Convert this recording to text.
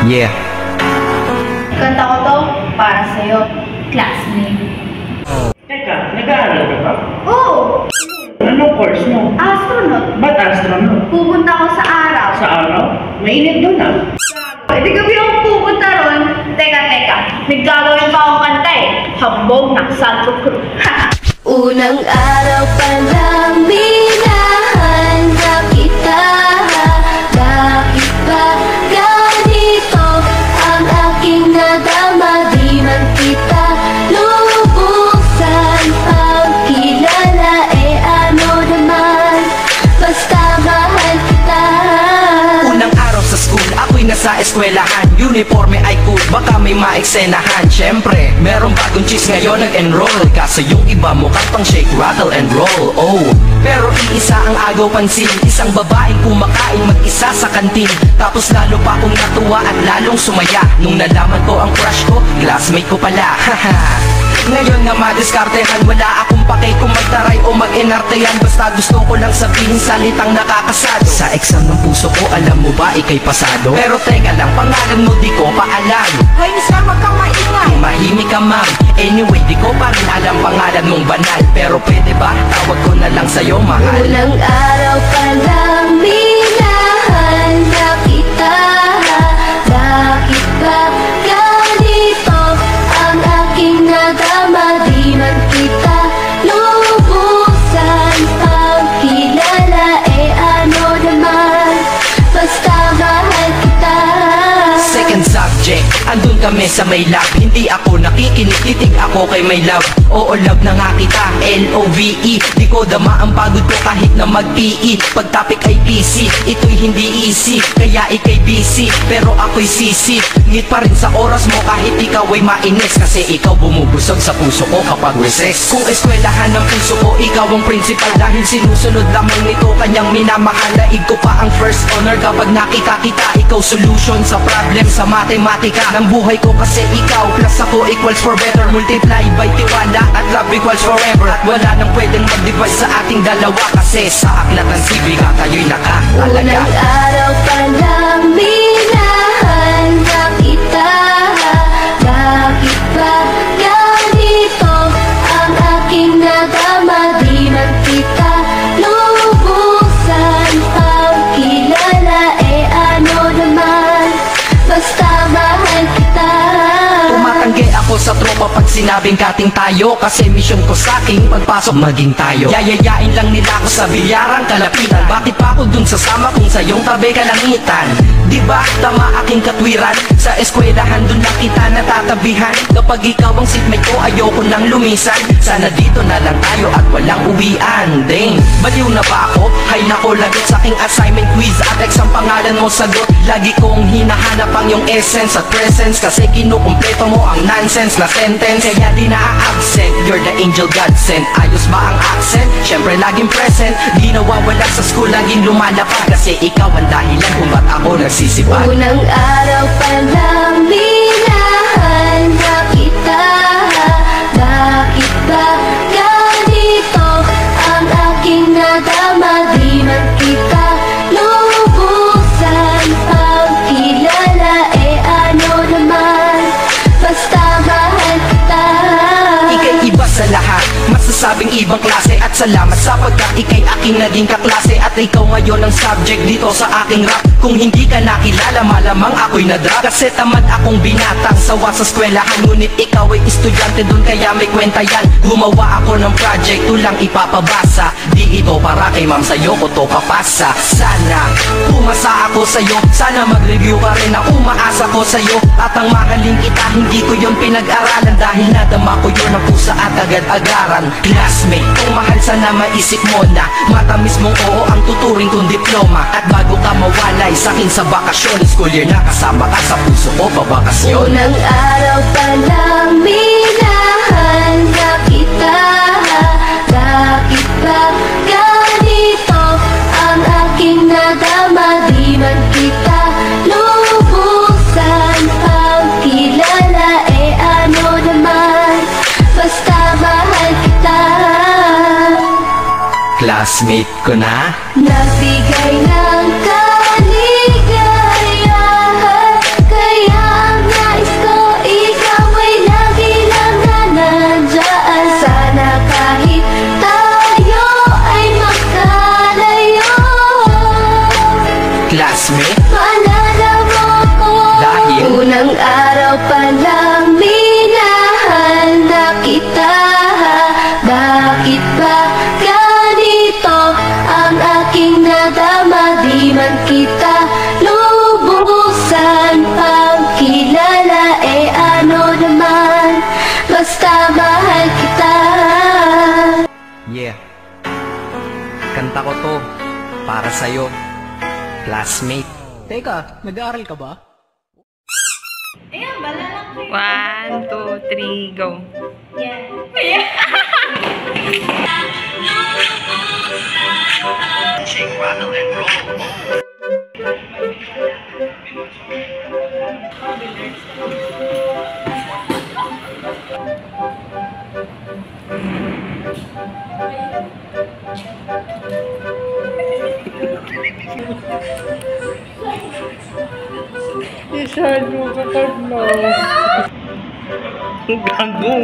Yeah. Kanta ko to para sa'yo, classmate. Teka, nag-aaral ka ba? Oo! Anong course mo? Astronaut. Ba't astronaut? Pupunta ako sa araw. Sa araw? Mainit doon ah. Pwede gabi akong pupunta ron. Teka, may gagawin pa akong kanta eh. Hambog ng Santo Cruz. Unang araw pa lang minahan na kita. Bakit ba ganito ang aking nadama? Di man kita lubusan pagkilala. Eh ano naman, basta mahal kita. Unang araw sa school, ako'y nasa eskwelahan. Uniforme ay cool, baka may maeksenahan. Syempre, merong bagong chicks ngayon nag-enroll. Kaso yung iba mukhang pang shake, rattle and roll. Oh, pero iisa ang agaw pansin. Isang babaeng kumakain mag-isa sa kantin. Tapos lalo pa akong natuwa at lalong sumaya nung nalaman ko ang crush ko, classmate ko pala. Haha. Ngayon nga madiskartehan, wala akong pake kung magtaray o mag-enartehan. Basta gusto ko lang sabihin salitang nakakasado. Sa exam ng puso ko, alam mo ba ikay pasado? Pero teka lang, pangalan mo di ko pa alam. Hoy, Miss Ma'am, wag kang maingay. Mahimik ka ma'am. Anyway, di ko pa rin alam pangalan mong banal. Pero pwede ba, tawag ko na lang sa'yo mahal. Unang araw pa lang minahan na kita. Bakit ba ganito ang aking nadama? Di man kita lubusan pagkilala. Eh ano naman, basta mahal kita. Second subject, andun kami sa may lab. Hindi ako nakikinig, titig ako kay may love. Oo, love na nga kita, L-O-V-E. Di ko dama ang pagod ko kahit na mag-PE. Pag topic ay PC, ito'y hindi easy. Kaya ikay busy, pero ako'y sisi. Ngit pa rin sa oras mo kahit ikaw ay mainis. Kasi ikaw bumubusog sa puso ko kapag recess. Kung eskwelahan ng puso ko, ikaw ang principal. Dahil sinusunod lamang nito kanyang minamahal. Daig ko pa ang first honor kapag nakita kita. Ikaw solution sa problem sa matematika ng buhay ko. Kasi ikaw plus ako equals for better. Multiply by tiwala at love equals forever. At wala nang pwedeng mag-divide sa ating dalawa. Kasi sa aklat ng sibika tayo'y nakahalaga. Unang araw pa lang minahan na kita. Bakit ba ganito ang aking nadama? Di man kita lubusan pagkilala. Eh ano naman, basta mahal kita. Tumatanggi ako sa tropa pag sinabing kating tayo. Kasi mission ko sa aking pagpasok maging tayo. Yayayain lang nila ako sa bilyarang kalapitan. Bakit pa ako dun sasama kung sa iyong tabi kalangitan? Diba tama aking katwiran? Sa eskwelahan dun lang kita natatabihan. Kapag ikaw ang seatmate ko, ayoko nang lumisan. Sana dito na lang tayo at walang uwian. Dang, baliw na ba ako? Hay nako, lagot sa aking assignment quiz at exam pangalan mo sagot. Lagi kong hinahanap ang iyong essence at presence. Kasi kinukumpleto mo ang nonsense na sentence. Kaya di na-absent, you're the angel God sent. Ayos ba ang accent? Syempre laging present. Di nawawala sa school, laging lumalapag. Kasi ikaw ang dahilan kung ba't ako nagsisipag. Unang araw pa lang minahan na kita. Bakit ba ganito ang aking nadama? Di man kita lubusan pagkilala. Eh ano naman, basta mahal kita. Ika'y iba sa lahat, masasabing ibang klase. At salamat sapagkat ika'y aking naging kaklase. At ikaw ngayon ang subject dito sa aking rap. Kung hindi ka nakilala, malamang ako'y na-drop. Kasi tamad akong binatang sawa sa eskwelahan. Ngunit ikaw ay estudyante dun, kaya may kwenta yan. Gumawa ako ng project, tulang ipapabasa. Di ito para kay ma'am, sa'yo ko to papasa. Sana pumasa ako sa'yo, sana mag-review ka rin na umaasa ko sa'yo. At ang mahalin kita, hindi ko yun pinag-aralan. Dahil nadama ko yun ang pusa at agad-agaran. Classmate, kung mahal sana maisip mo na matamis mong oo ang tuturing kong diploma. At bago ka mawalay sa'kin sa bakasyon, school year na kasama ka sa puso ko pabakasyon. Unang araw pa lang minahan na kita. Bakit ba ganito ang aking nadama? Di man kita lubusan pagkilala. Eh ano naman, basta mahal kita. Classmate ko na Nagbigay ng kaligayahan, kaya classmate. Teka, nag-aaral ka ba? Ayan, bala lang ko. 1, 2, 3, go. Yeah. Masyado ka na. Gago.